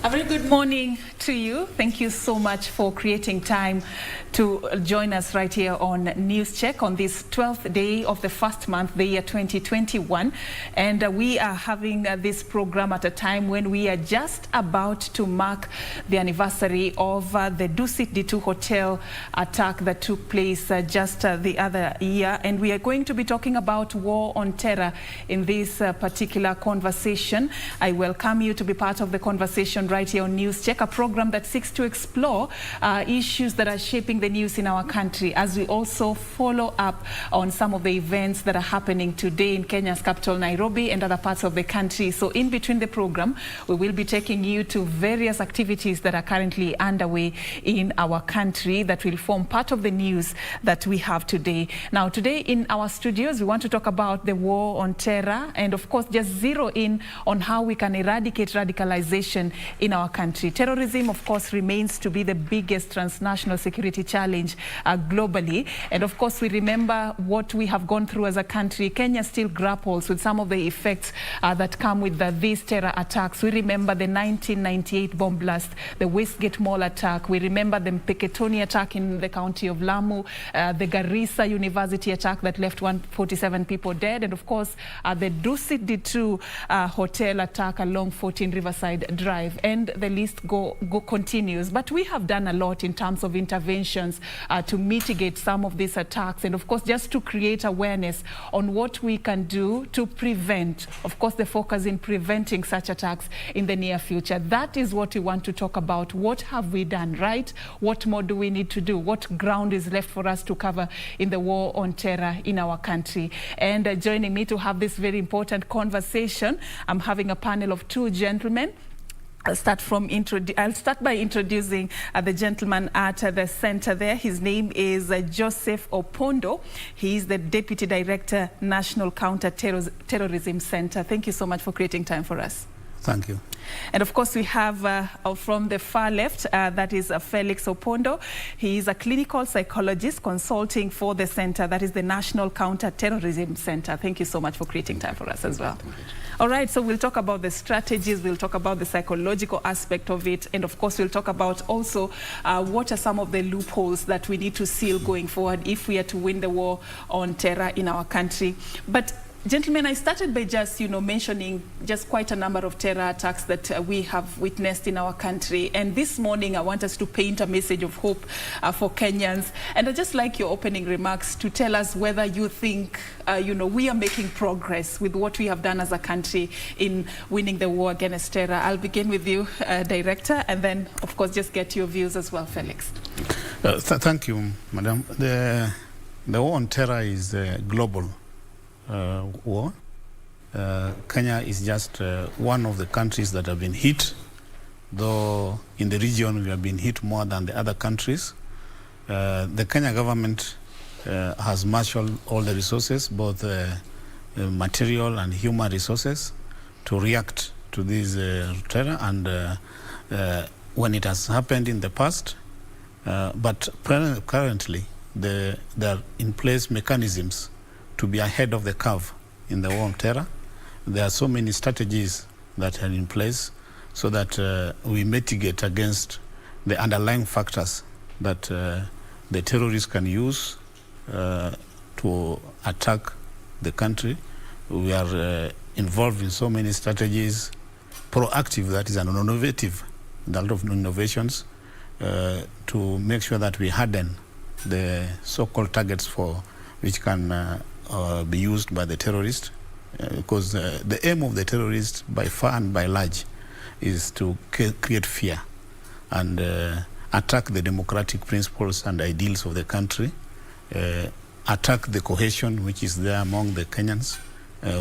A very good morning to you. Thank you so much for creating time to join us right here on News Check on this 12th day of the first month, the year 2021. And we are having this program at a time when we are just about to mark the anniversary of the Dusit D2 hotel attack that took place just the other year. And we are going to be talking about war on terror in this particular conversation. I welcome you to be part of the conversation right here on News Check, a program that seeks to explore issues that are shaping the news in our country, as we also follow up on some of the events that are happening today in Kenya's capital, Nairobi, and other parts of the country. So in between the program, we will be taking you to various activities that are currently underway in our country that will form part of the news that we have today. Now, today in our studios, we want to talk about the war on terror and, of course, just zero in on how we can eradicate radicalization in our country. Terrorism, of course, remains to be the biggest transnational security challenge globally. And of course, we remember what we have gone through as a country. Kenya still grapples with some of the effects that come with these terror attacks. We remember the 1998 bomb blast, the Westgate Mall attack. We remember the Mpeketoni attack in the county of Lamu, the Garissa University attack that left 147 people dead. And of course, the Dusit D2 hotel attack along 14 Riverside Drive. And the list continues. But we have done a lot in terms of interventions to mitigate some of these attacks, and of course just to create awareness on what we can do to prevent, of course the focus in preventing such attacks in the near future. That is what we want to talk about. What have we done right? What more do we need to do? What ground is left for us to cover in the war on terror in our country? And joining me to have this very important conversation, I'm having a panel of two gentlemen. I'll start by introducing the gentleman at the center there. His name is Joseph Opondo. He is the Deputy Director, National Counter-Terrorism Center. Thank you so much for creating time for us. Thank you. And of course, we have from the far left, that is Felix Opondo. He is a clinical psychologist consulting for the center, that is the National Counter-Terrorism Center. Thank you so much for creating time for us as well. All right, so we'll talk about the strategies, we'll talk about the psychological aspect of it, and of course, we'll talk about also what are some of the loopholes that we need to seal going forward if we are to win the war on terror in our country. But gentlemen, I started by just, mentioning just quite a number of terror attacks that we have witnessed in our country. And this morning, I want us to paint a message of hope for Kenyans. And I'd just like your opening remarks to tell us whether you think, we are making progress with what we have done as a country in winning the war against terror. I'll begin with you, Director, and then, of course, just get your views as well, Felix. Thank you, Madam. The war on terror is global. War. Kenya is just one of the countries that have been hit, though in the region we have been hit more than the other countries. The Kenya government has marshaled all the resources, both material and human resources, to react to this terror, and when it has happened in the past, but currently there are in place mechanisms to be ahead of the curve in the war on terror. There are so many strategies that are in place so that we mitigate against the underlying factors that the terrorists can use to attack the country. We are involved in so many strategies, proactive, that is, an innovative, a lot of innovations to make sure that we harden the so-called targets for which can be used by the terrorist, because the aim of the terrorist by far and by large is to create fear and attack the democratic principles and ideals of the country, attack the cohesion which is there among the Kenyans.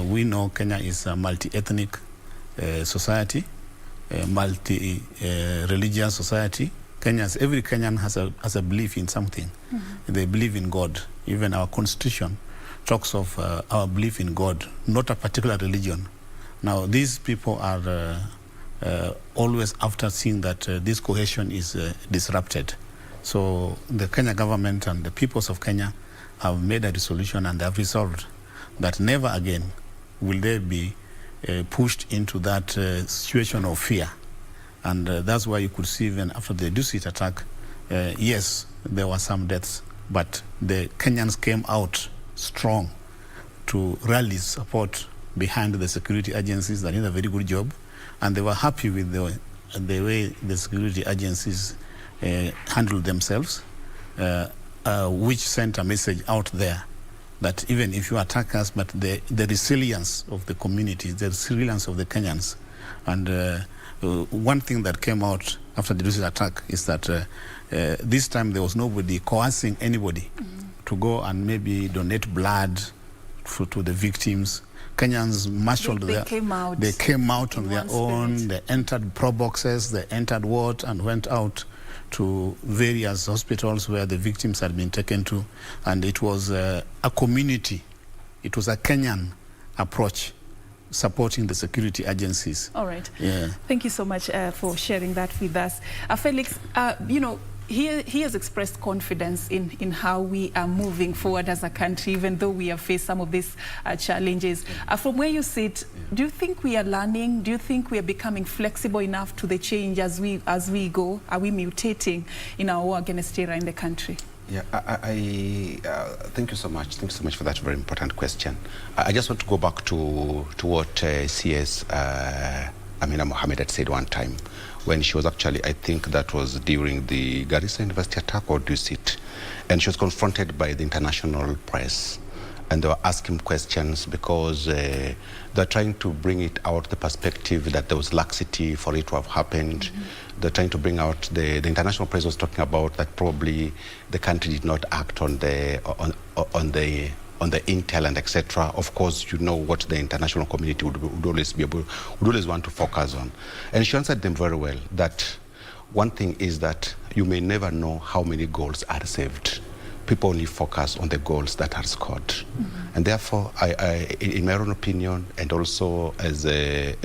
We know Kenya is a multi-ethnic society, a multi-religious society. Every Kenyan has a belief in something. Mm-hmm. They believe in God. Even our constitution talks of our belief in God, not a particular religion. Now, these people are always after seeing that this cohesion is disrupted. So the Kenya government and the peoples of Kenya have made a resolution, and they have resolved that never again will they be pushed into that situation of fear And that's why you could see even after the Dusit attack, yes, there were some deaths, but the Kenyans came out strong to rally support behind the security agencies that did a very good job, and they were happy with the way the security agencies handled themselves, which sent a message out there that even if you attack us, but the resilience of the community, the resilience of the Kenyans. And one thing that came out after the Dusit attack is that this time there was nobody coercing anybody to go and maybe donate blood to the victims. Kenyans marshaled they came out. They came out on their own. Spirit. They entered pro boxes. They entered ward and went out to various hospitals where the victims had been taken to, and it was a community. It was a Kenyan approach supporting the security agencies. All right. Yeah. Thank you so much for sharing that with us. Felix, you know, he has expressed confidence in how we are moving forward as a country, even though we have faced some of these challenges. From where you sit, do you think we are learning? Do you think we are becoming flexible enough to the change as we go? Are we mutating in our war against terror in the country? Yeah, thank you so much. Thank you so much for that very important question. I just want to go back to what CS Amina Mohammed had said one time when she was actually, I think that was during the Garissa University attack or Dusit, and she was confronted by the international press, and they were asking questions because they're trying to bring it out the perspective that there was laxity for it to have happened. They're trying to bring out the international press was talking about that probably the country did not act on the intel and etc. Of course, you know what the international community would always want to focus on. And she answered them very well that one thing is that you may never know how many goals are saved. People only focus on the goals that are scored. And therefore, I, in my own opinion, and also as an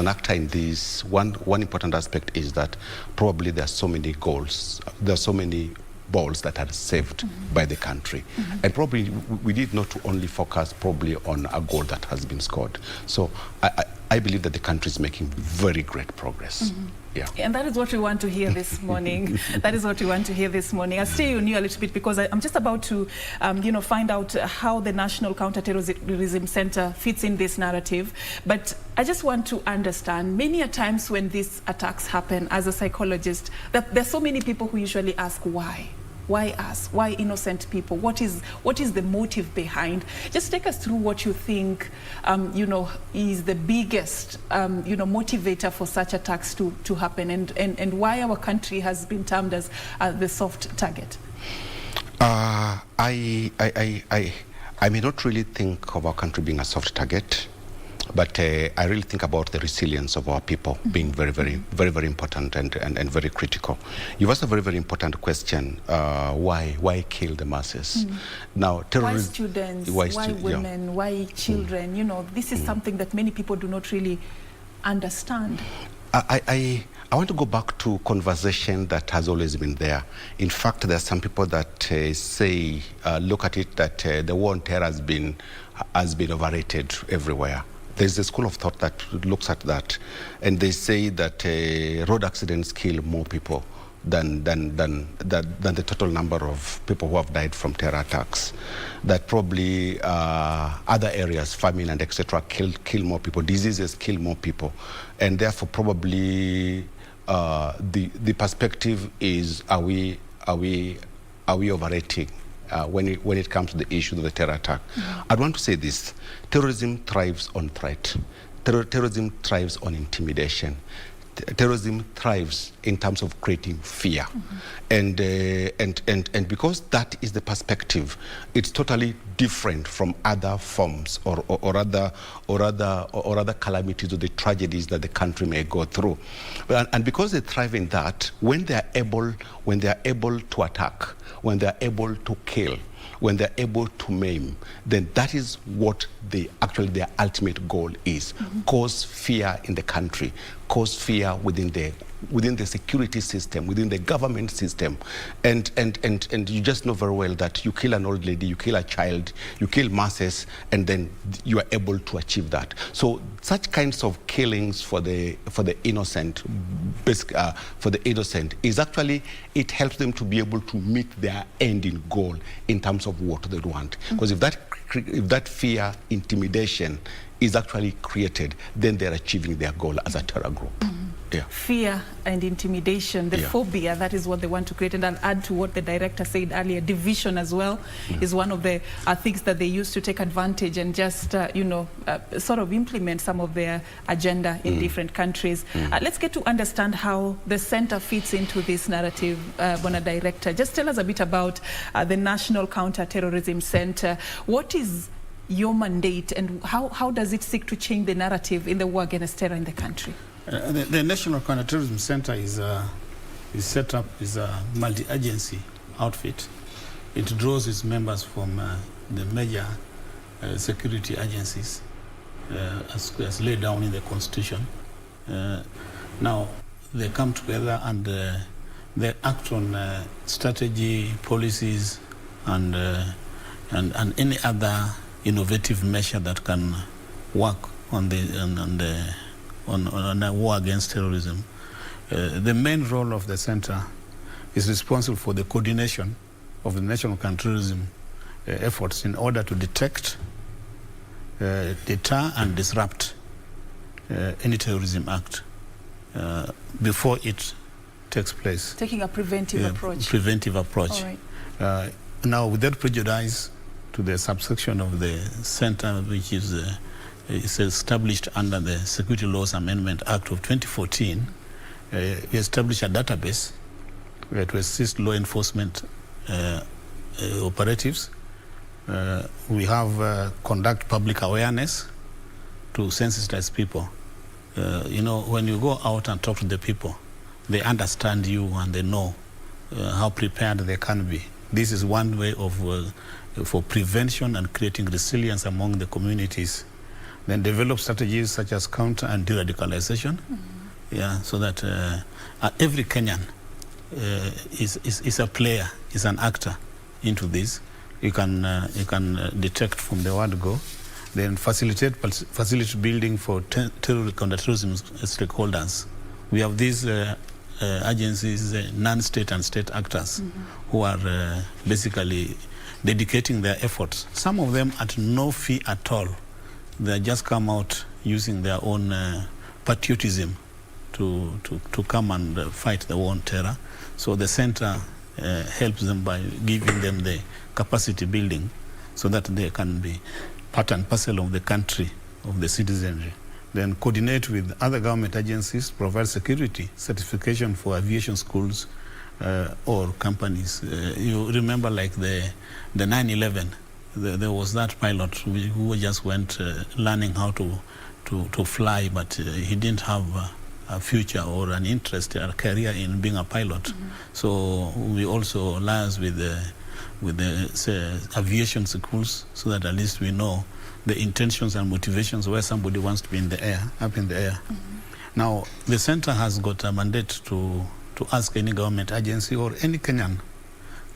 actor in this, one important aspect is that probably there are so many goals, there are so many balls that are saved by the country. And probably we need not to only focus probably on a goal that has been scored. So I believe that the country is making very great progress. Yeah. And that is what we want to hear this morning. That is what we want to hear this morning. I'll stay on you a little bit because I'm just about to, you know, find out how the National Counter-Terrorism Center fits in this narrative. But I just want to understand, many a times when these attacks happen, as a psychologist, that there's so many people who usually ask why. Why us? Why innocent people? What is the motive behind? Just take us through what you think, you know, is the biggest, you know, motivator for such attacks to happen, and why our country has been termed as the soft target. I may not really think of our country being a soft target, but I really think about the resilience of our people being very, very important and very critical. You asked a very, very important question. Why kill the masses? Now, terrorism. Why students? Why women? Yeah. Why children? You know, this is something that many people do not really understand. I want to go back to conversation that has always been there. In fact, there are some people that say, look at it, that the war on terror has been overrated everywhere. There's a school of thought that looks at that, and they say that road accidents kill more people than the total number of people who have died from terror attacks. That probably other areas, famine and etc., kill more people. Diseases kill more people, and therefore probably the perspective is are we overrating when it comes to the issue of the terror attack? I'd want to say this: terrorism thrives on threat. Terrorism thrives on intimidation. Terrorism thrives in terms of creating fear, and because that is the perspective, it's totally different from other forms or other calamities or the tragedies that the country may go through, and because they thrive in that, when they are able to attack, when they are able to kill, when they're able to maim, then that is what their ultimate goal is. Cause fear in the country, cause fear within the security system, within the government system. And you just know very well that you kill an old lady, you kill a child, you kill masses, and then you are able to achieve that. So such kinds of killings for the innocent, is actually, it helps them to be able to meet their ending goal in terms of what they want. Because if that fear, intimidation is actually created, then they're achieving their goal as a terror group. Yeah. Fear and intimidation, the phobia, that is what they want to create. And I'll add to what the director said earlier, division as well is one of the things that they use to take advantage and just, sort of implement some of their agenda in different countries. Let's get to understand how the center fits into this narrative, Bona Director. Just tell us a bit about the National Counter-Terrorism Center. What is your mandate and how does it seek to change the narrative in the war against terror in the country? The National Counter-Terrorism Center is set up as a multi-agency outfit. It draws its members from the major security agencies as laid down in the Constitution. Now, they come together and they act on strategy, policies, and any other innovative measure that can work on a war against terrorism. The main role of the center is responsible for the coordination of the national counterterrorism efforts in order to detect, deter, and disrupt any terrorism act before it takes place. Taking a preventive approach. Preventive approach. All right. Now, without prejudice to the subsection of the center, which is established under the Security Laws Amendment Act of 2014, we established a database to assist law enforcement operatives. We have conduct public awareness to sensitize people. When you go out and talk to the people, they understand you and they know how prepared they can be. This is one way of for prevention and creating resilience among the communities. Then develop strategies such as counter and de-radicalization, so that every Kenyan is a player, is an actor into this. You can detect from the word go. Then facilitate building for counter-terrorism stakeholders. We have these agencies, non-state and state actors, who are basically dedicating their efforts. Some of them at no fee at all. They just come out using their own patriotism to come and fight the war on terror. So the center helps them by giving them the capacity building so that they can be part and parcel of the country, of the citizenry. Then coordinate with other government agencies, provide security, certification for aviation schools or companies. You remember like the 9/11, there was that pilot who just went learning how to fly, but he didn't have a future or an interest or a career in being a pilot. So we also liaise with the aviation schools so that at least we know the intentions and motivations where somebody wants to be in the air, up in the air. Now, the center has got a mandate to ask any government agency or any Kenyan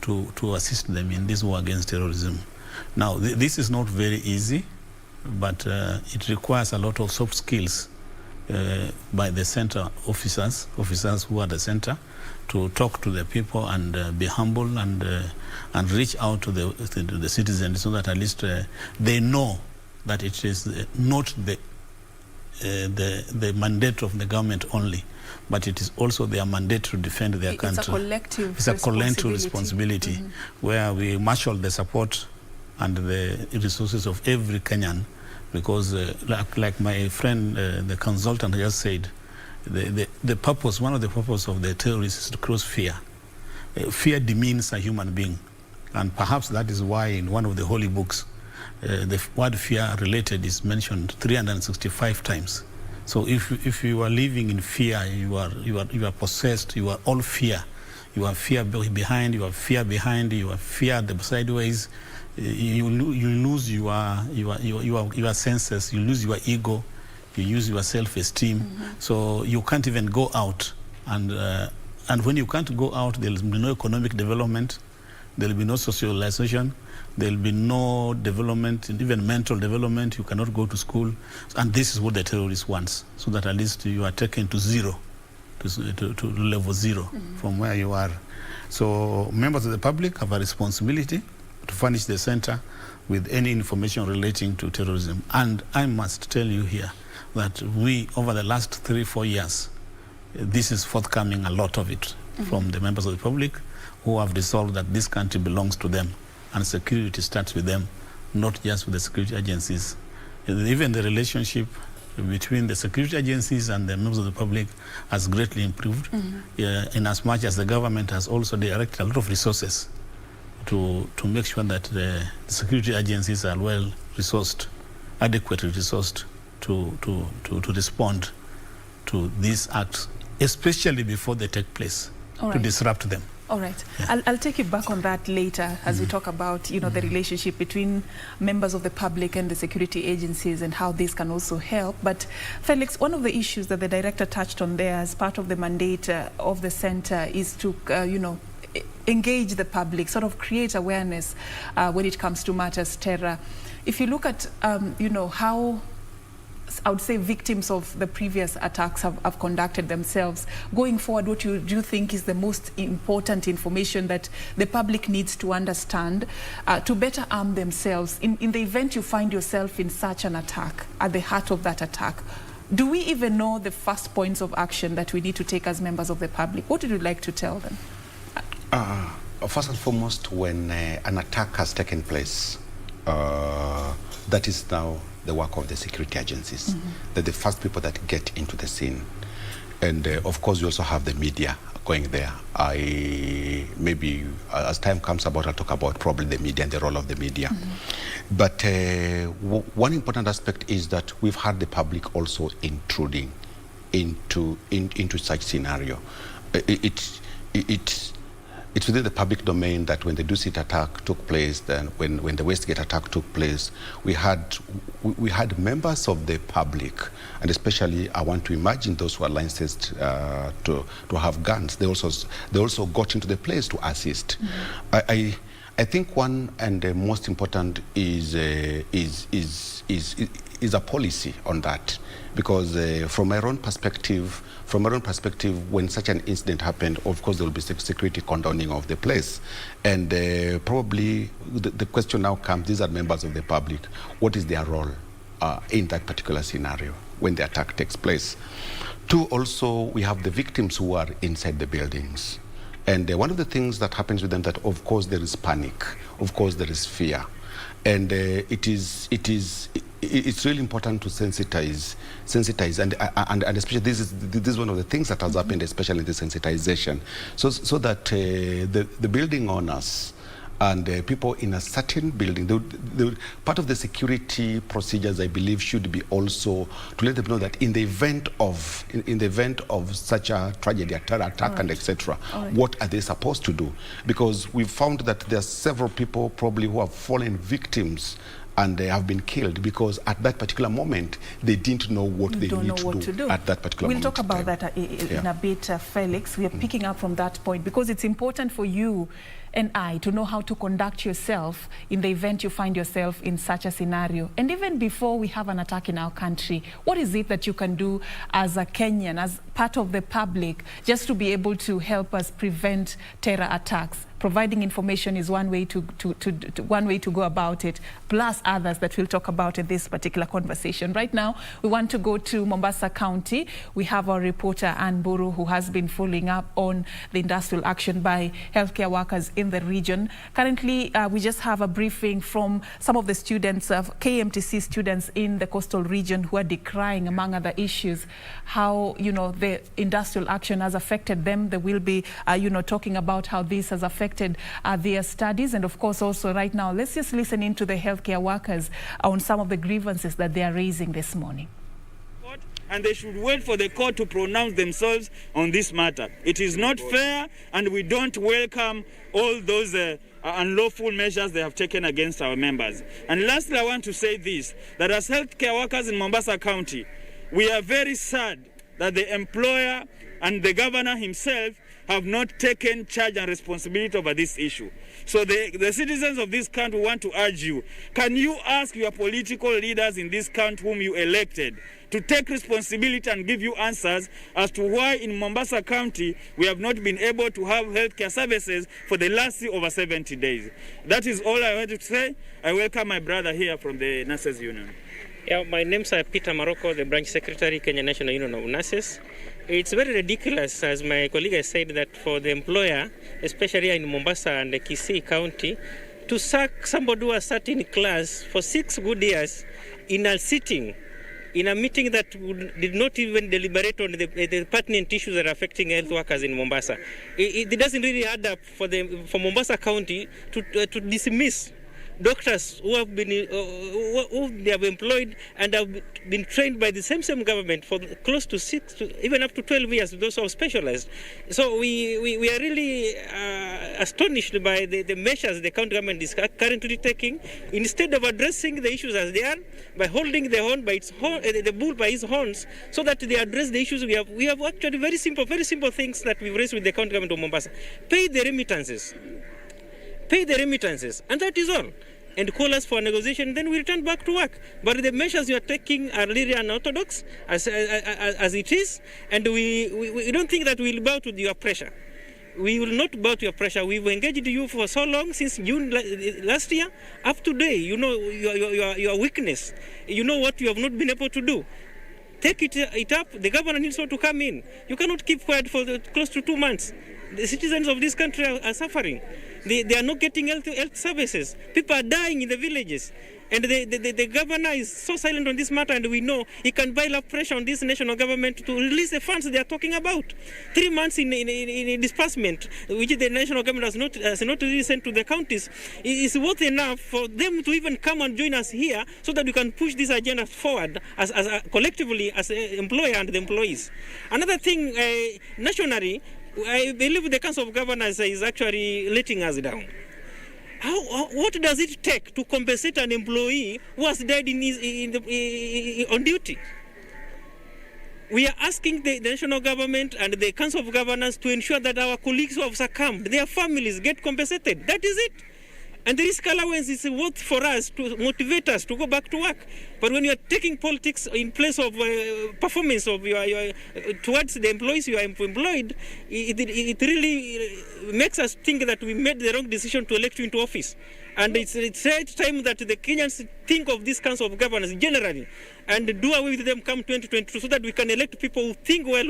to assist them in this war against terrorism. Now, this is not very easy, but it requires a lot of soft skills by the center officers who are the center, to talk to the people and be humble and reach out to the citizens so that at least they know that it is not the mandate of the government only, but it is also their mandate to defend their country. It's a collective responsibility where we marshal the support and the resources of every Kenyan, because like my friend, the consultant just said, the purpose, one of the purpose of the terrorists is to cross fear. Fear demeans a human being, and perhaps that is why in one of the holy books, the word fear related is mentioned 365 times. So if you are living in fear, you are possessed, you are all fear. You have fear behind, you have fear behind, you have fear the sideways. You lose your senses, you lose your ego, you use your self-esteem. So you can't even go out. And when you can't go out, there will be no economic development, there will be no socialization, there will be no development, even mental development. You cannot go to school. And this is what the terrorist wants, so that at least you are taken to zero, to level zero from where you are. So members of the public have a responsibility to furnish the center with any information relating to terrorism. And I must tell you here that we, over the last 3-4 years, this is forthcoming, a lot of it, from the members of the public who have resolved that this country belongs to them and security starts with them, not just with the security agencies. Even the relationship between the security agencies and the members of the public has greatly improved, in as much as the government has also directed a lot of resources to make sure that the security agencies are well resourced, adequately resourced to respond to these acts, especially before they take place, to disrupt them. All right. Yeah. I'll take you back on that later as we talk about, the relationship between members of the public and the security agencies and how this can also help. But Felix, one of the issues that the director touched on there as part of the mandate of the center is to, engage the public, sort of create awareness when it comes to matters terror. If you look at, how I would say victims of the previous attacks have conducted themselves. Going forward, what do you think is the most important information that the public needs to understand to better arm themselves in the event you find yourself in such an attack, at the heart of that attack? Do we even know the first points of action that we need to take as members of the public? What would you like to tell them? First and foremost, when an attack has taken place, that is now the work of the security agencies. They're the first people that get into the scene. And of course, we also have the media going there. Maybe as time comes about, I'll talk about probably the media and the role of the media. But one important aspect is that we've had the public also intruding into such scenario. It's within the public domain that when the Dusit attack took place, then when the Westgate attack took place, we had members of the public, and especially I want to imagine those who are licensed to have guns. They also got into the place to assist. I think one and the most important is a policy on that, because from my own perspective, when such an incident happened, of course there will be security condoning of the place, and probably the question now comes: these are members of the public. What is their role in that particular scenario when the attack takes place? Two, also we have the victims who are inside the buildings, and one of the things that happens with them, that of course there is panic, of course there is fear, and it's really important to sensitize, and especially this is one of the things that has happened, especially in the sensitization, so that the building owners and people in a certain building, part of the security procedures, I believe, should be also to let them know that in the event of such a tragedy, a terror attack, and etc., what are they supposed to do? Because we've found that there are several people probably who have fallen victims and they have been killed because at that particular moment they didn't know what they need to do at that particular moment. We'll talk about that in a bit, Felix. We are picking up from that point because it's important for you and I to know how to conduct yourself in the event you find yourself in such a scenario. And even before we have an attack in our country, what is it that you can do as a Kenyan, as part of the public, just to be able to help us prevent terror attacks? Providing information is one way to go about it, plus others that we'll talk about in this particular conversation. Right now, we want to go to Mombasa County. We have our reporter, Ann Buru, who has been following up on the industrial action by healthcare workers in the region. Currently, we just have a briefing from some of the students, KMTC students in the coastal region, who are decrying, among other issues, how the industrial action has affected them. They will be talking about how this has affected their studies, and of course also right now let's just listen into the healthcare workers on some of the grievances that they are raising this morning. And they should wait for the court to pronounce themselves on this matter. It is not fair, and we don't welcome all those unlawful measures they have taken against our members. And lastly, I want to say this, that as healthcare workers in Mombasa County, We are very sad that the employer and the governor himself have not taken charge and responsibility over this issue. So the citizens of this country want to urge you, can you ask your political leaders in this country whom you elected to take responsibility and give you answers as to why in Mombasa County we have not been able to have healthcare services for the last over 70 days. That is all I wanted to say. I welcome my brother here from the Nurses Union. Yeah, my name's Peter Marocco, the branch secretary, Kenya National Union of Nurses. It's very ridiculous, as my colleague has said, that for the employer, especially in Mombasa and the KBC County, to sack somebody who has sat in class for 6 good years in a sitting, in a meeting that did not even deliberate on the pertinent issues that are affecting health workers in Mombasa. It doesn't really add up for Mombasa County to dismiss doctors who have been who they have employed and have been trained by the same government for close to 6 to even up to 12 years, those who are specialized. So we are really astonished by the measures the county government is currently taking, instead of addressing the issues as they are, by holding the horn by its horn, the bull by its horns, so that they address the issues. We have actually very simple things that we've raised with the county government of Mombasa. Pay the remittances, and that is all. And call us for a negotiation, then we return back to work. But the measures you are taking are really unorthodox as it is, and we don't think that we'll bow to your pressure. We will not bow to your pressure. We've engaged you for so long, since June last year, up to today. You know your weakness. You know what you have not been able to do. Take it up. The governor needs to come in. You cannot keep quiet for close to 2 months. The citizens of this country are suffering. They are not getting health services. People are dying in the villages. And the governor is so silent on this matter, and we know he can pile up pressure on this national government to release the funds they are talking about. 3 months in disbursement, which the national government has not really sent to the counties, is worth enough for them to even come and join us here, so that we can push this agenda forward as collectively as an employer and the employees. Another thing, nationally, I believe the Council of Governors is actually letting us down. What does it take to compensate an employee who has died on duty? We are asking the national government and the Council of Governors to ensure that our colleagues who have succumbed, their families, get compensated. That is it. And the risk allowance is worth for us to motivate us to go back to work. But when you are taking politics in place of performance of your towards the employees you are employed, it really makes us think that we made the wrong decision to elect you into office. And it's time that the Kenyans think of this Council of Governors generally and do away with them come 2022, so that we can elect people who think well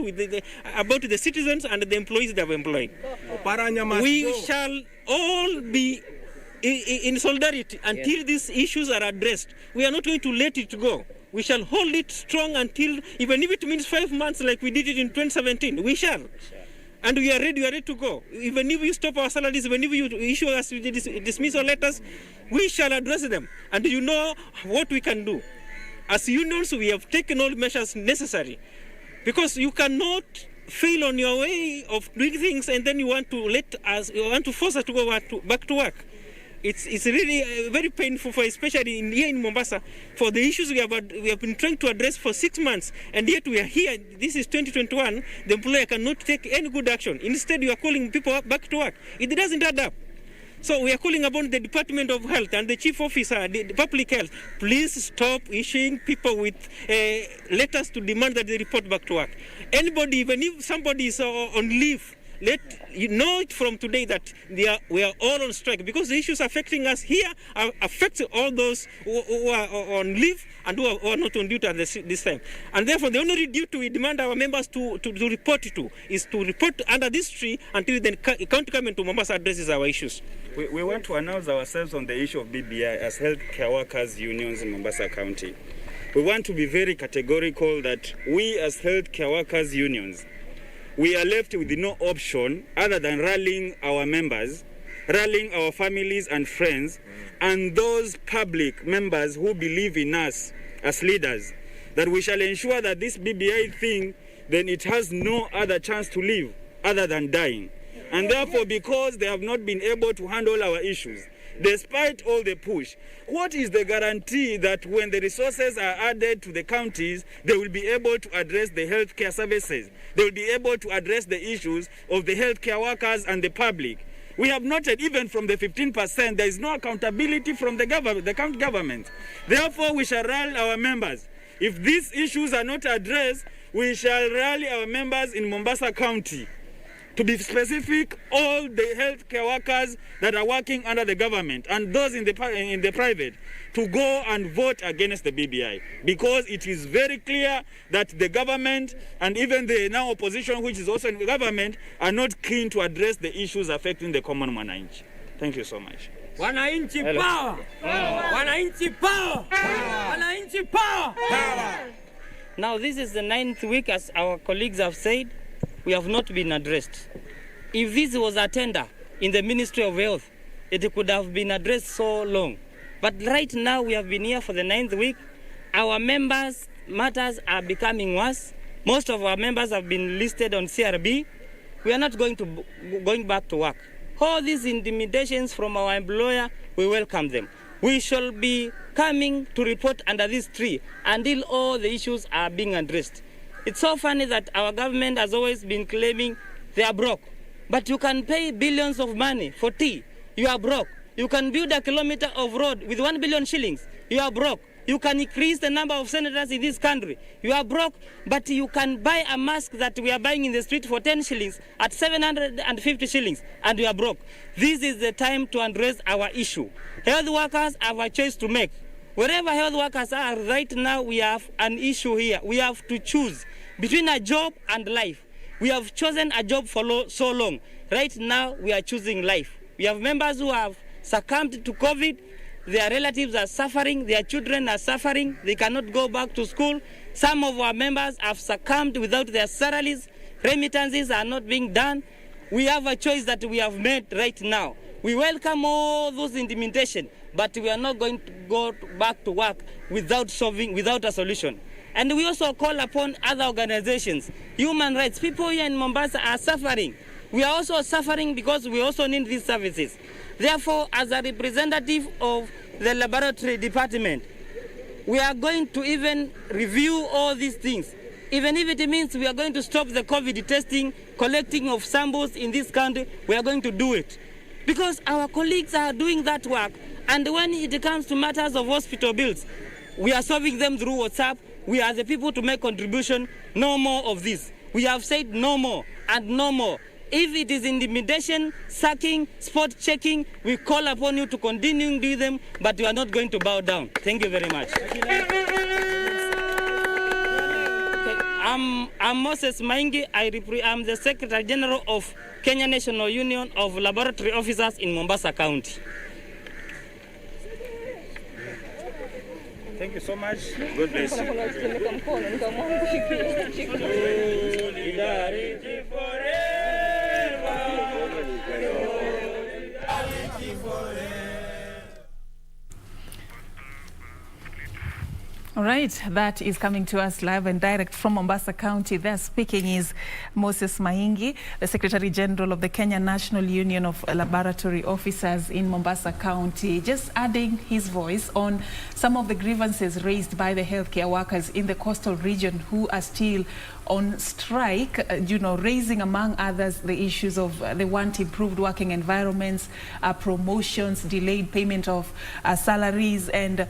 about the citizens and the employees they have employed. We shall all be in solidarity until these issues are addressed. We are not going to let it go. We shall hold it strong until, even if it means 5 months like we did it in 2017, we shall. And we are ready to go. Even if you stop our salaries, even if you issue us dismissal letters, we shall address them. And you know what we can do. As unions, we have taken all measures necessary. Because you cannot fail on your way of doing things and then you want to force us to go back to work. It's really very painful, especially here in Mombasa, for the issues we have been trying to address for 6 months, and yet we are here. This is 2021. The employer cannot take any good action. Instead, you are calling people back to work. It doesn't add up. So we are calling upon the Department of Health and the Chief Officer, the Public Health, please stop issuing people with letters to demand that they report back to work. Anybody, even if somebody is on leave, let you know it from today that we are all on strike, because the issues affecting us here affect all those who are on leave and who are not on duty at this time. And therefore, the only duty we demand our members to report to is to report under this tree until the county government to Mombasa addresses our issues. We want to announce ourselves on the issue of BBI as healthcare workers unions in Mombasa County. We want to be very categorical that we as healthcare workers unions, we are left with no option other than rallying our members, rallying our families and friends, and those public members who believe in us as leaders, that we shall ensure that this BBI thing, then it has no other chance to live other than dying. And therefore, because they have not been able to handle our issues, despite all the push. What is the guarantee that when the resources are added to the counties, they will be able to address the healthcare services? They will be able to address the issues of the healthcare workers and the public. We have noted even from the 15%, there is no accountability from the county government. Therefore, we shall rally our members. If these issues are not addressed, we shall rally our members in Mombasa County. To be specific, all the healthcare workers that are working under the government and those in the private to go and vote against the BBI, because it is very clear that the government and even the now opposition, which is also in the government, are not keen to address the issues affecting the common mwananchi. Thank you so much. Wananchi power! Wananchi power! Wananchi power! Now this is the 9th week, as our colleagues have said. We have not been addressed. If this was a tender in the Ministry of Health, it could have been addressed so long. But right now we have been here for the 9th week. Our members' matters are becoming worse. Most of our members have been listed on CRB. We are not going back to work. All these intimidations from our employer, we welcome them. We shall be coming to report under this tree until all the issues are being addressed. It's so funny that our government has always been claiming they are broke. But you can pay billions of money for tea. You are broke. You can build a kilometer of road with 1 billion shillings. You are broke. You can increase the number of senators in this country. You are broke, but you can buy a mask that we are buying in the street for 10 shillings at 750 shillings, and you are broke. This is the time to address our issue. Health workers have a choice to make. Wherever health workers are right now, we have an issue here. We have to choose between a job and life. We have chosen a job for so long. Right now, we are choosing life. We have members who have succumbed to COVID. Their relatives are suffering. Their children are suffering. They cannot go back to school. Some of our members have succumbed without their salaries. Remittances are not being done. We have a choice that we have made right now. We welcome all those intimidation, but we are not going to go back to work without a solution. And we also call upon other organizations, human rights. People here in Mombasa are suffering. We are also suffering because we also need these services. Therefore, as a representative of the laboratory department, we are going to even review all these things. Even if it means we are going to stop the COVID testing, collecting of samples in this country, we are going to do it. Because our colleagues are doing that work, and when it comes to matters of hospital bills, we are solving them through WhatsApp. We are the people to make contribution. No more of this. We have said no more and no more. If it is intimidation, sacking, spot checking, we call upon you to continue doing them, but we are not going to bow down. Thank you very much. I'm Moses Maingi. I'm the Secretary General of Kenya National Union of Laboratory Officers in Mombasa County. Thank you so much. God bless you. All right, that is coming to us live and direct from Mombasa County. There speaking is Moses Maingi, the Secretary General of the Kenya National Union of Laboratory Officers in Mombasa County, just adding his voice on some of the grievances raised by the healthcare workers in the coastal region who are still on strike, raising among others the issues of they want improved working environments, promotions, delayed payment of salaries, and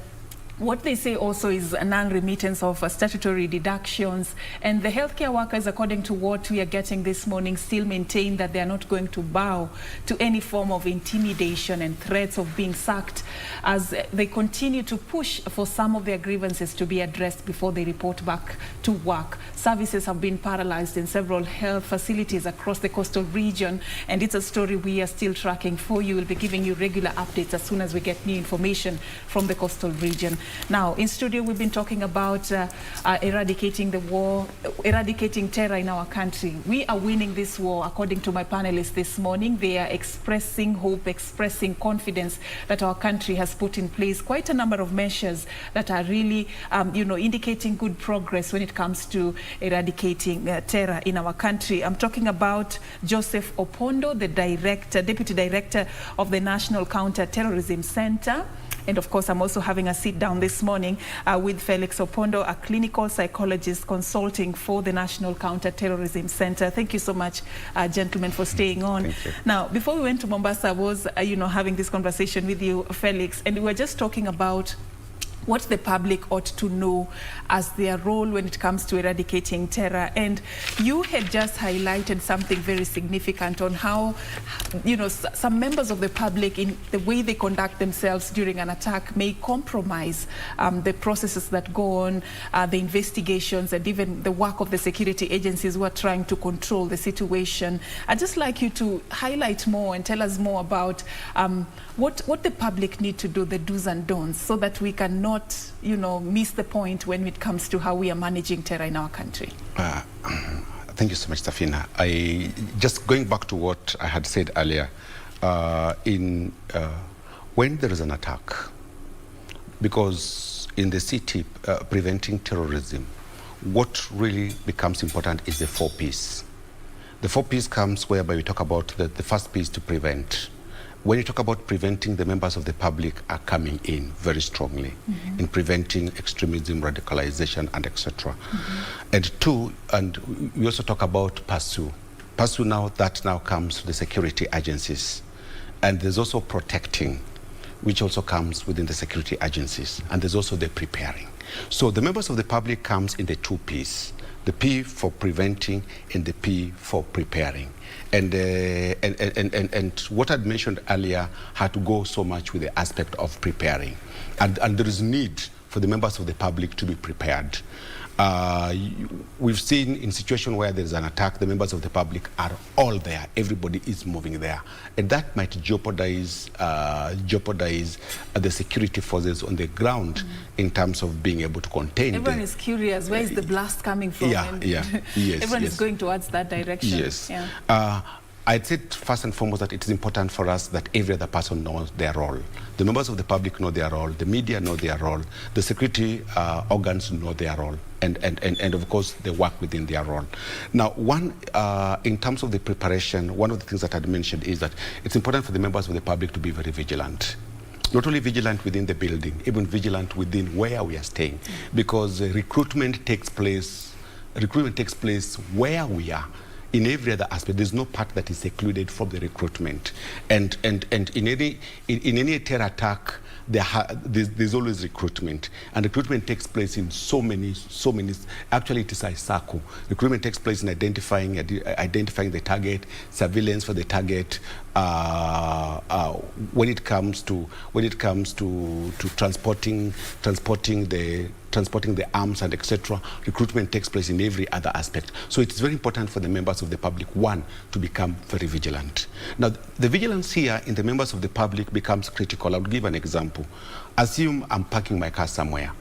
what they say also is a non-remittance of statutory deductions. And the healthcare workers, according to what we are getting this morning, still maintain that they are not going to bow to any form of intimidation and threats of being sacked as they continue to push for some of their grievances to be addressed before they report back to work. Services have been paralyzed in several health facilities across the coastal region, and it's a story we are still tracking for you. We'll be giving you regular updates as soon as we get new information from the coastal region. Now, in studio, we've been talking about eradicating the war, eradicating terror in our country. We are winning this war, according to my panelists this morning. They are expressing hope, expressing confidence that our country has put in place quite a number of measures that are really, indicating good progress when it comes to eradicating terror in our country. I'm talking about Joseph Opondo, the Deputy Director of the National Counter-Terrorism Center. And of course, I'm also having a sit down this morning with Felix Opondo, a clinical psychologist consulting for the National Counter-Terrorism Center. Thank you so much, gentlemen, for staying on. Now, before we went to Mombasa, I was, having this conversation with you, Felix, and we were just talking about what the public ought to know as their role when it comes to eradicating terror. And you had just highlighted something very significant on how, some members of the public, in the way they conduct themselves during an attack, may compromise the processes that go on, the investigations, and even the work of the security agencies who are trying to control the situation. I'd just like you to highlight more and tell us more about what the public need to do, the do's and don'ts, so that we cannot miss the point when it comes to how we are managing terror in our country. Thank you so much, Safina. Just going back to what I had said earlier, when there is an attack, because in the city, preventing terrorism, what really becomes important is the 4 P's. The 4 P's comes whereby we talk about the first P is to prevent. When you talk about preventing, the members of the public are coming in very strongly in preventing extremism, radicalization, and etc. And 2, and we also talk about pursue. Pursue now, that now comes to the security agencies. And there's also protecting, which also comes within the security agencies. And there's also the preparing. So the members of the public comes in the 2 P's. The P for preventing and the P for preparing. And what I'd mentioned earlier had to go so much with the aspect of preparing. And there is need for the members of the public to be prepared. We've seen in situations where there's an attack, the members of the public are all there. Everybody is moving there. And that might jeopardize the security forces on the ground in terms of being able to contain. Everyone is curious, where is the blast coming from? Yes, everyone is going towards that direction. Yes. I'd say first and foremost that it is important for us that every other person knows their role. The members of the public know their role, the media know their role, the security organs know their role, and of course they work within their role. Now, in terms of the preparation, one of the things that I'd mentioned is that it's important for the members of the public to be very vigilant. Not only vigilant within the building, even vigilant within where we are staying, because recruitment takes place where we are. In every other aspect, there's no part that is secluded from the recruitment. And in any terror attack, there's always recruitment. And recruitment takes place in so many, actually it is a circle. Recruitment takes place in identifying the target, surveillance for the target, when it comes to transporting the arms and etc. Recruitment takes place in every other aspect. So it's very important for the members of the public, one, to become very vigilant. Now, the vigilance here in the members of the public becomes critical. I'll give an example. Assume I'm parking my car somewhere,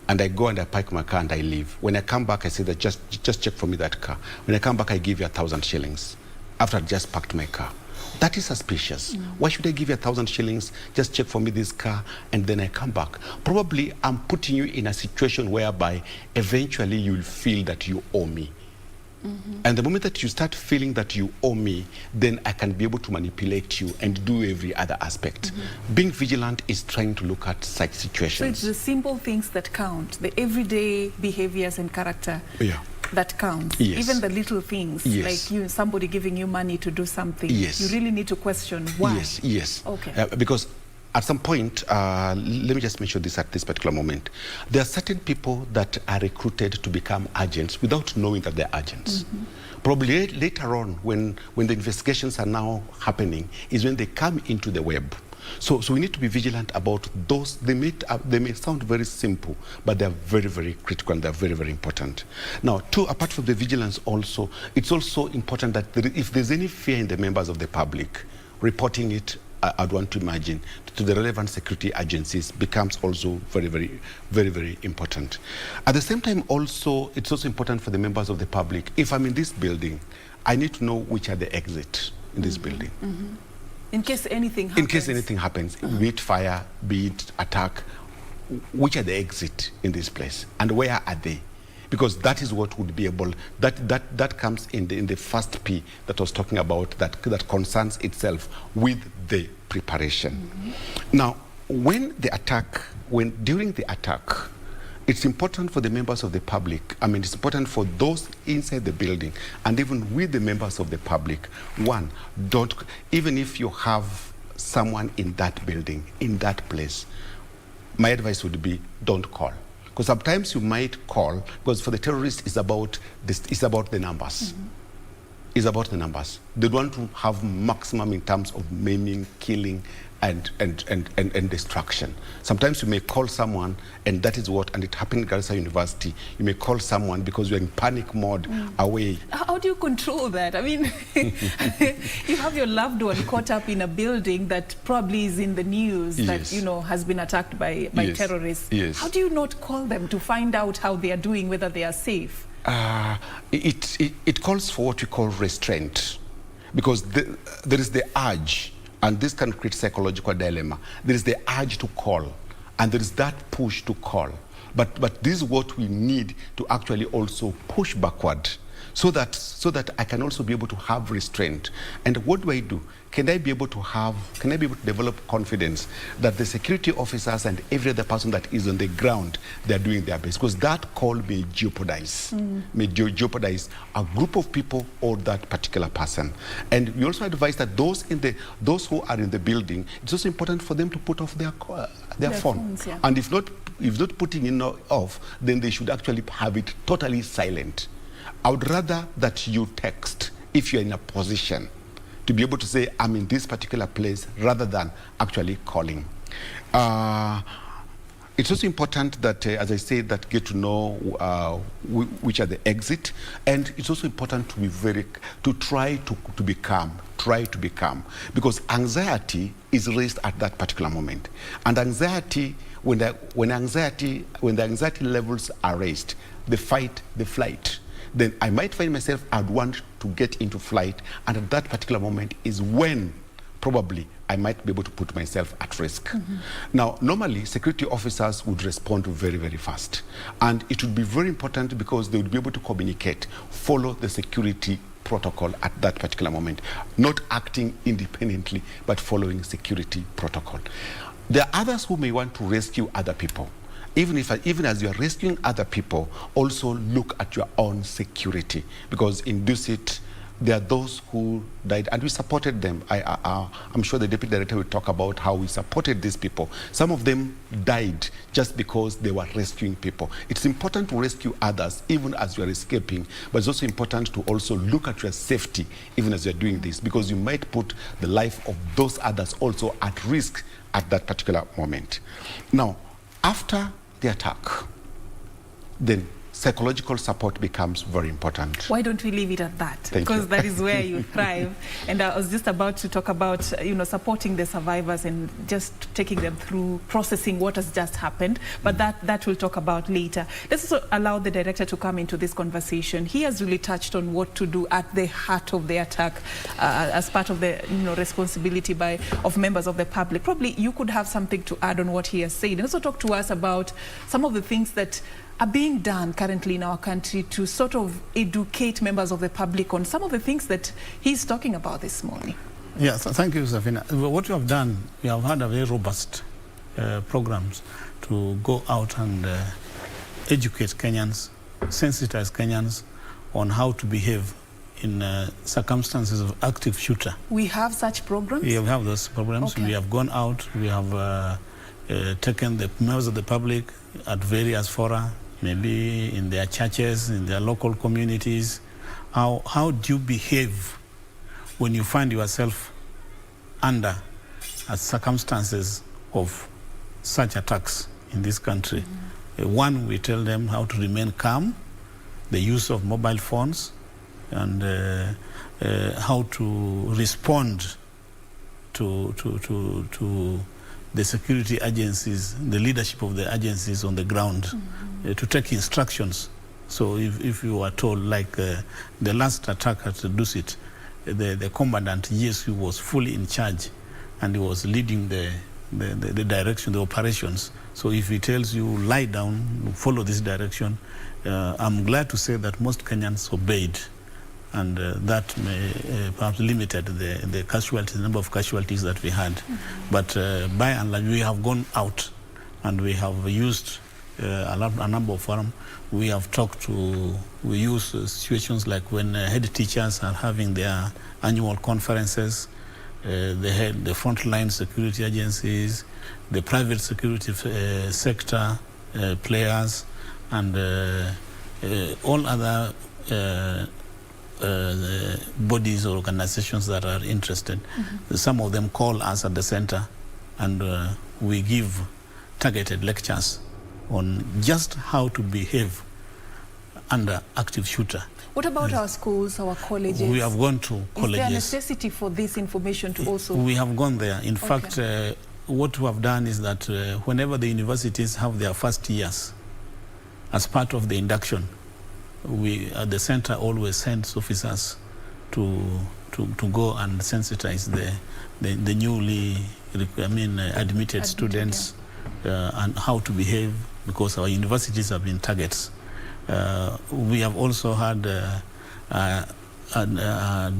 and I go and I park my car and I leave. When I come back, I say that just check for me that car. When I come back, I give you 1,000 shillings after I just parked my car. That is suspicious. Why should I give you 1,000 shillings? Just check for me this car, and then I come back. Probably I'm putting you in a situation whereby eventually you'll feel that you owe me. And the moment that you start feeling that you owe me, then I can be able to manipulate you and do every other aspect. Being vigilant is trying to look at such situations. So it's the simple things that count, the everyday behaviors and character. That counts. Even the little things, like somebody giving you money to do something. You really need to question why. Okay. Because at some point, let me just mention this at this particular moment. There are certain people that are recruited to become agents without knowing that they're agents. Probably later on, when the investigations are now happening, is when they come into the web. So we need to be vigilant about those. They may sound very simple, but they're very, very critical and they're very, very important. Now, apart from the vigilance also, it's also important that if there's any fear in the members of the public, reporting it I'd want to imagine, to the relevant security agencies becomes also very, very, very, very important. At the same time, also, it's also important for the members of the public. If I'm in this building, I need to know which are the exits in this building. In case anything happens. In case anything happens, be it fire, be it attack, which are the exits in this place, and where are they? Because that is what would be able, that comes in the first P that I was talking about, that concerns itself with the preparation. Now, during the attack, it's important for the members of the public, I mean, it's important for those inside the building, and even with the members of the public, one, even if you have someone in that building, in that place, my advice would be, don't call. Because sometimes you might call, because for the terrorists, it's about the numbers. It's about the numbers. They want to have maximum in terms of maiming, killing, and destruction. Sometimes you may call someone, and that is what, and it happened in Garissa University, you may call someone because you're in panic mode away. How do you control that? I mean, you have your loved one caught up in a building that probably is in the news that, you know, has been attacked by terrorists. How do you not call them to find out how they are doing, whether they are safe? It calls for what we call restraint, because there is the urge, and this can create psychological dilemma. There is the urge to call, and there is that push to call. But this is what we need to actually also push backward, so that I can also be able to have restraint. And what do? Can I be able to develop confidence that the security officers and every other person that is on the ground, they're doing their best? Because that call may jeopardize a group of people or that particular person. And we also advise that those who are in the building, it's also important for them to put off their phone. Phones, And if not putting it off, then they should actually have it totally silent. I would rather that you text if you're in a position to be able to say, I'm in this particular place, rather than actually calling. It's also important that, as I said, that get to know which are the exit, and it's also important to try to be calm. Try to be calm, because anxiety is raised at that particular moment, and anxiety, when the anxiety levels are raised, the flight, then I might find myself, I'd want to get into flight, and at that particular moment is when probably I might be able to put myself at risk. Now, normally, security officers would respond very, very fast, and it would be very important because they would be able to communicate, follow the security protocol at that particular moment, not acting independently, but following security protocol. There are others who may want to rescue other people. Even as you are rescuing other people, also look at your own security, because in Dusit, there are those who died, and we supported them. I'm sure the deputy director will talk about how we supported these people. Some of them died just because they were rescuing people. It's important to rescue others even as you are escaping, but it's also important to also look at your safety even as you're doing this, because you might put the life of those others also at risk at that particular moment. Now, after the attack, then psychological support becomes very important. Why don't we leave it at that? Thank because you. That is where you thrive. And I was just about to talk about, supporting the survivors and just taking them through processing what has just happened. But that we'll talk about later. Let's also allow the director to come into this conversation. He has really touched on what to do at the heart of the attack as part of the responsibility of members of the public. Probably you could have something to add on what he has said, and also talk to us about some of the things that are being done currently in our country to sort of educate members of the public on some of the things that he's talking about this morning. Yes, thank you, Safina. What we have done, we have had a very robust programs to go out and educate Kenyans, sensitize Kenyans on how to behave in circumstances of active shooter. We have such programs? We have those programs. Okay. We have gone out, we have taken the members of the public at various fora, maybe in their churches, in their local communities. How do you behave when you find yourself under circumstances of such attacks in this country? One, we tell them how to remain calm, the use of mobile phones, and how to respond to the security agencies, the leadership of the agencies on the ground, to take instructions. So if you are told, like the last attack at Dusit, the commandant, yes, he was fully in charge, and he was leading the direction, the operations. So if he tells you, lie down, follow this direction, I'm glad to say that most Kenyans obeyed, and that may perhaps limited the casualties, the number of casualties that we had. But by and large, we have gone out, and we have used a number of forums. We have talked to, we use situations like when head teachers are having their annual conferences, the frontline security agencies, the private security sector players, and all other bodies or organizations that are interested. Some of them call us at the center, and we give targeted lectures on just how to behave under active shooter. What about our schools, our colleges? We have gone to colleges. Is there a necessity for this information to also? We have gone there. In fact, what we have done is that whenever the universities have their first years, as part of the induction, we at the center always sends officers to go and sensitize the newly admitted students and how to behave, because our universities have been targets. We have also had a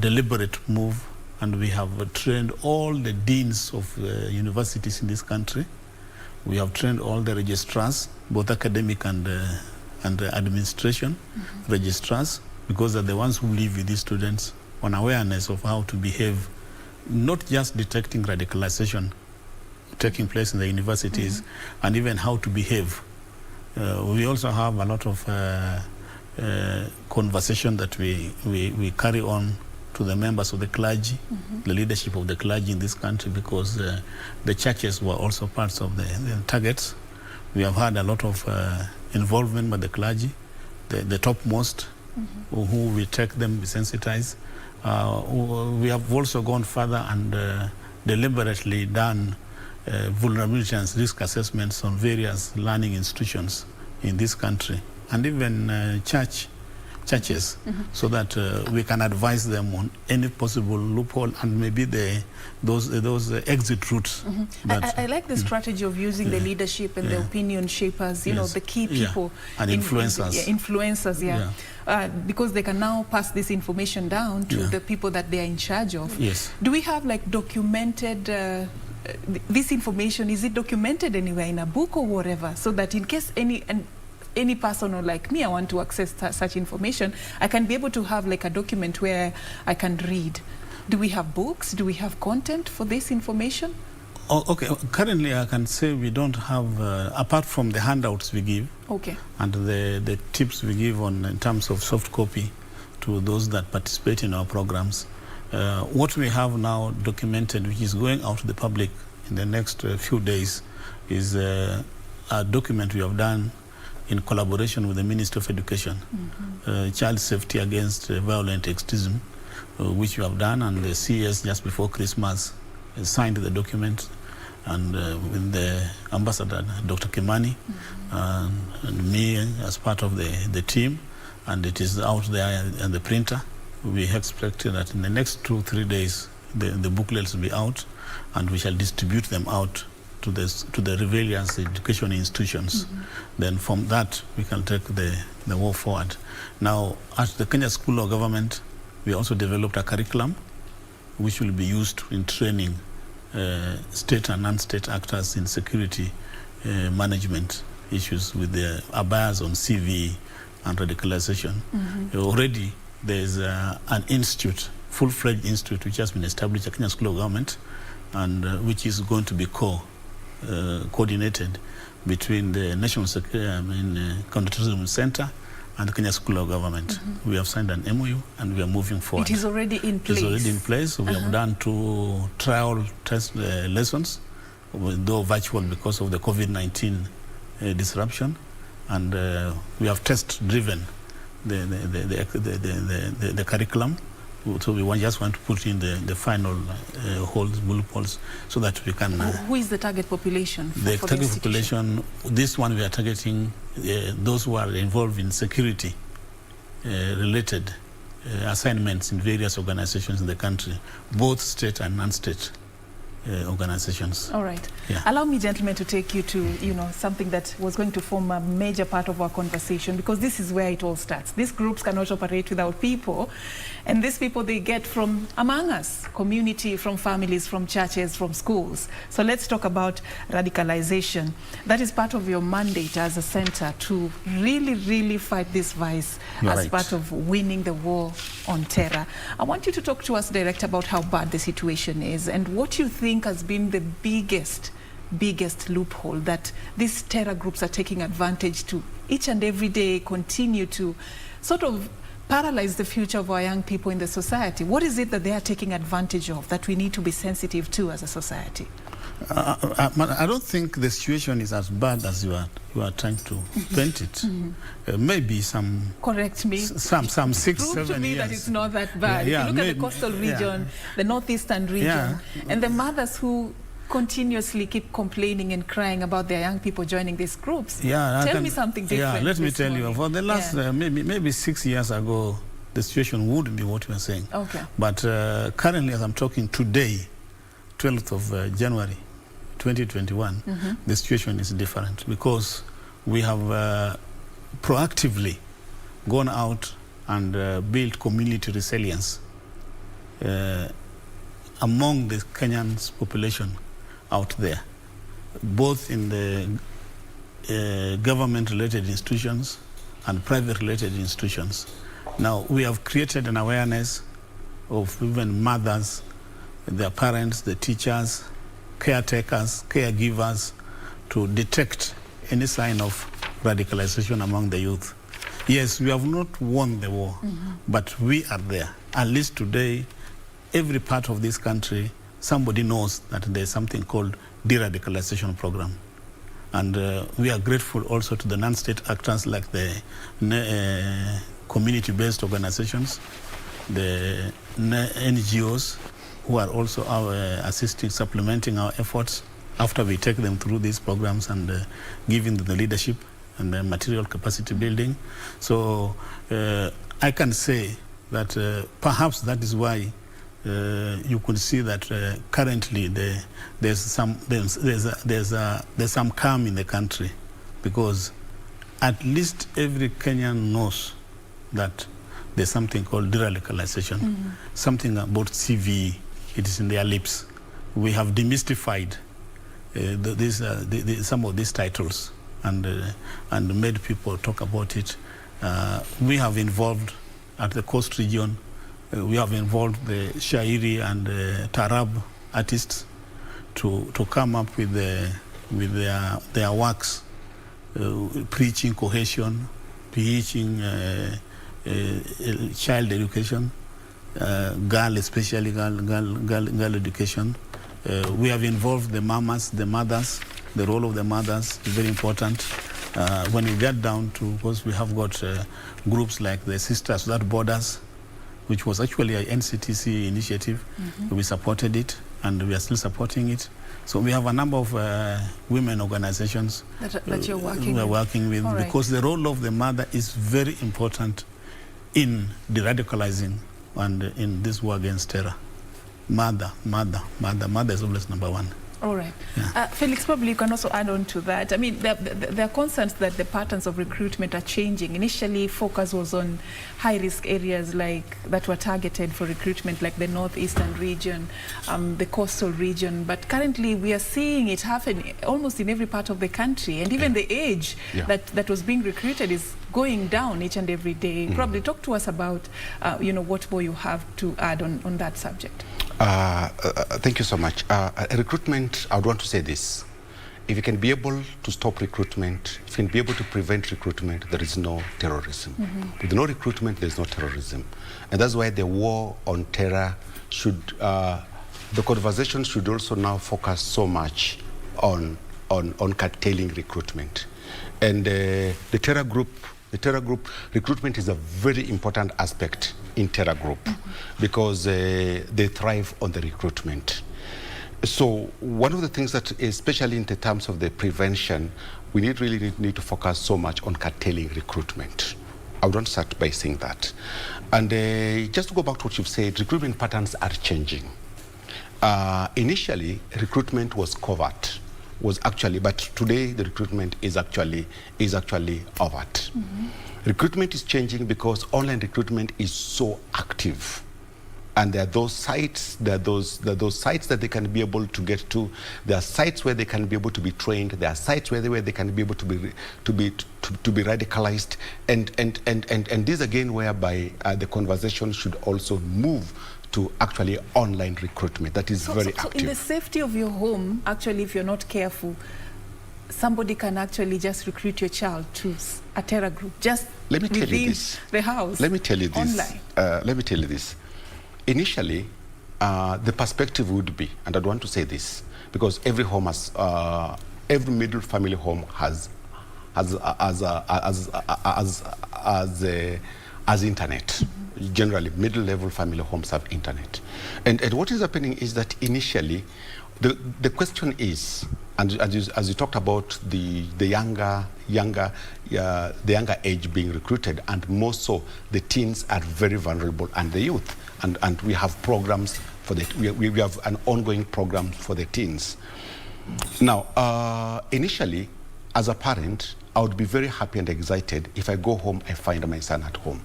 deliberate move, and we have trained all the deans of universities in this country. We have trained all the registrars, both academic and administration registrars, because they're the ones who live with these students, on awareness of how to behave, not just detecting radicalization taking place in the universities, and even how to behave. We also have a lot of conversation that we carry on to the members of the clergy, the leadership of the clergy in this country, because the churches were also parts of the targets. We have had a lot of involvement by the clergy, the topmost, who we take them, we sensitize. We have also gone further and deliberately done vulnerability and risk assessments on various learning institutions in this country, and even churches, so that we can advise them on any possible loophole and maybe those exit routes. I like the strategy of using the leadership and the opinion shapers, you know, the key people. And influencers. Influencers, because they can now pass this information down to the people that they are in charge of. Yes. Do we have like documented this information? Is it documented anywhere in a book or whatever, so that in case any person or like me, I want to access such information, I can be able to have like a document where I can read? Do we have books? Do we have content for this information? Okay, currently I can say we don't have, apart from the handouts we give, and the tips we give in terms of soft copy to those that participate in our programs. What we have now documented, which is going out to the public in the next few days, is a document we have done in collaboration with the Ministry of Education, Child Safety Against Violent Extremism, which we have done, and the CS just before Christmas signed the document, and with the ambassador, Dr. Kimani, and me as part of the team, and it is out there in the printer. We expect that in the next 2-3 days, the booklets will be out, and we shall distribute them out to the various education institutions. Then from that, we can take the war forward. Now, at the Kenya School of Government, we also developed a curriculum which will be used in training state and non-state actors in security management issues, with the bias on CV and radicalization. Already, there's an institute, full-fledged institute, which has been established at Kenya School of Government, and which is going to be coordinated between the National Counter-Terrorism Center and the Kenya School of Government. We have signed an MOU, and we are moving forward. It is already in place. It's already in place. So we have done 2 trial test lessons, though virtual because of the COVID-19 disruption, and we have test-driven the curriculum, So we just want to put in the final bullet holes so that we can... Who is the target population for the the target institution? population, this one we are targeting those who are involved in security related assignments in various organizations in the country, both state and non-state organizations. All right. Yeah. Allow me, gentlemen, to take you to, something that was going to form a major part of our conversation, because this is where it all starts. These groups cannot operate without people, and these people they get from among us, community, from families, from churches, from schools. So let's talk about radicalization. That is part of your mandate as a center to really, really fight this vice as part of winning the war on terror. I want you to talk to us, Director, about how bad the situation is and what you think has been the biggest loophole that these terror groups are taking advantage to each and every day continue to sort of paralyze the future of our young people in the society. What is it that they are taking advantage of that we need to be sensitive to as a society? I don't think the situation is as bad as you are trying to paint it. Maybe some... Correct me. Some 6, 7 Prove to me years. that it's not that bad. Yeah, if you look at the coastal region, the northeastern region, and the mothers who continuously keep complaining and crying about their young people joining these groups. Tell me something different. Yeah, let me tell you. For the last maybe 6 years ago, the situation wouldn't be what you are saying. Okay. But currently, as I'm talking today, 12th of January 2021, the situation is different because we have proactively gone out and built community resilience among the Kenyan's population out there, both in the government-related institutions and private-related institutions. Now, we have created an awareness of even mothers, their parents, the teachers, caretakers, caregivers, to detect any sign of radicalization among the youth. Yes, we have not won the war, but we are there. At least today, every part of this country, somebody knows that there's something called de-radicalization program. And we are grateful also to the non-state actors like the community-based organizations, the NGOs, who are also assisting, supplementing our efforts after we take them through these programs and giving them the leadership and the material capacity building. So I can say that perhaps that is why you could see that currently there's some calm in the country, because at least every Kenyan knows that there's something called de-radicalization, something about CVE. It is in their lips. We have demystified some of these titles and made people talk about it. We have involved at the coast region. We have involved the Shairi and Tarab artists to come up with their works, preaching cohesion, preaching child education, especially girl education. We have involved the mamas, the mothers. The role of the mothers is very important. When we get down to, of course, we have got groups like the Sisters Without Borders, which was actually an NCTC initiative. We supported it, and we are still supporting it. So we have a number of women organizations that you're working we are working with, because the role of the mother is very important in de-radicalizing and in this war against terror. Mother is always number one. All right. Yeah. Felix, probably you can also add on to that. I mean, there are concerns that the patterns of recruitment are changing. Initially, focus was on high-risk areas that were targeted for recruitment, like the northeastern region, the coastal region. But currently, we are seeing it happen almost in every part of the country. And even the age that was being recruited is going down each and every day. Probably talk to us about, what more you have to add on that subject. Thank you so much. Recruitment, I would want to say this. If you can be able to stop recruitment, if you can be able to prevent recruitment, there is no terrorism. With no recruitment, there is no terrorism. And that's why the war on terror should, the conversation should also now focus so much on curtailing recruitment. And the terror group The terror group recruitment is a very important aspect in terror group because they thrive on the recruitment. So one of the things that, especially in the terms of the prevention, we really need to focus so much on curtailing recruitment. I would want to start by saying that. And just to go back to what you've said, recruitment patterns are changing. Initially, recruitment was covert, but today the recruitment is actually overt. Recruitment is changing because online recruitment is so active. And there are those sites, those sites that they can be able to get to. There are sites where they can be able to be trained. There are sites where they can be able to be radicalized. And this again, whereby the conversation should also move to actually online recruitment. That is very active. So in the safety of your home, actually, if you're not careful, somebody can actually just recruit your child to a terror group just within the house. Let me tell you this. Online. Let me tell you this. Initially, the perspective would be, and I'd want to say this, because every home has, every middle family home has internet. Generally, middle-level family homes have internet. And what is happening is that initially, the question is, and as you talked about the younger age being recruited, and more so, the teens are very vulnerable, and the youth. And we have programs for we have an ongoing program for the teens. Now, initially, as a parent, I would be very happy and excited if I go home, I find my son at home.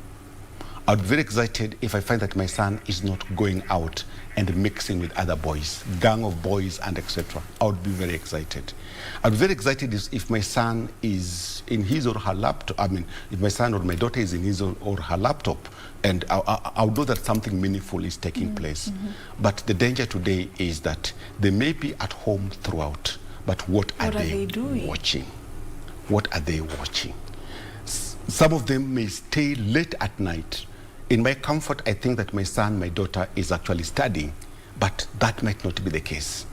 I would be very excited if I find that my son is not going out and mixing with other boys, gang of boys and etc. I would be very excited. I would be very excited if my son is in his or her laptop, if my son or my daughter is in his or her laptop, and I would know that something meaningful is taking place. But the danger today is that they may be at home throughout, but what are they watching? What are they watching? Some of them may stay late at night. In my comfort, I think that my son, my daughter is actually studying, but that might not be the case.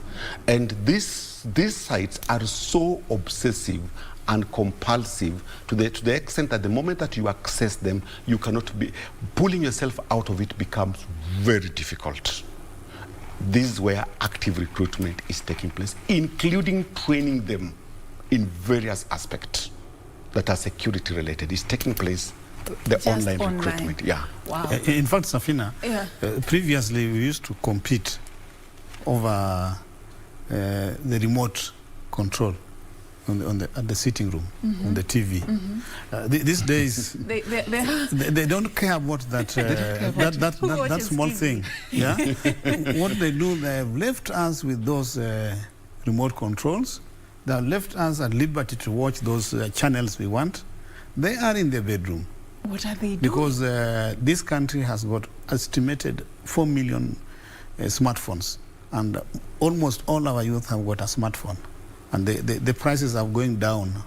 And these sites are so obsessive and compulsive to the extent that the moment that you access them, you cannot be, pulling yourself out of it becomes very difficult. This is where active recruitment is taking place, including training them in various aspects that are security related. It's taking place, the online recruitment. Yeah. Wow. In fact, Safina, previously we used to compete over the remote control at the sitting room, on the TV. These days, they don't care about that that small thing. Yeah. What they do, they have left us with those remote controls. They have left us at liberty to watch those channels we want. They are in their bedroom. What are they doing? Because this country has got estimated 4 million smartphones, and almost all our youth have got a smartphone, and the prices are going down.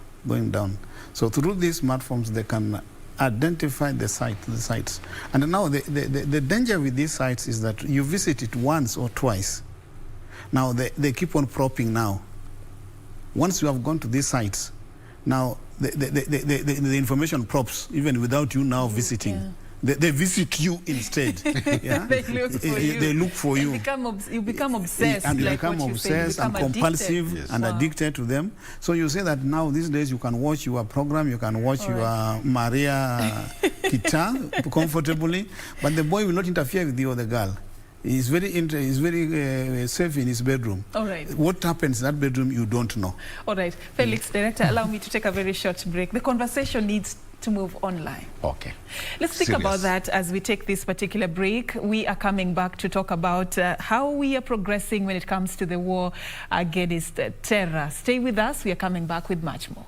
So through these smartphones, they can identify the sites. And now the danger with these sites is that you visit it once or twice. Now they keep on propping now. Once you have gone to these sites, now the information props even without you now visiting. Yeah. They visit you instead. Yeah? They look for you. They look for you. You become obsessed. And you like become obsessed and compulsive and addicted to them. So you say that now these days you can watch your program, you can watch your Maria guitar comfortably, but the boy will not interfere with you or the girl. He's very safe in his bedroom. All right. What happens in that bedroom, you don't know. All right. Felix, Director, allow me to take a very short break. The conversation needs to move online. Okay. Let's think about that as we take this particular break. We are coming back to talk about how we are progressing when it comes to the war against terror. Stay with us. We are coming back with much more.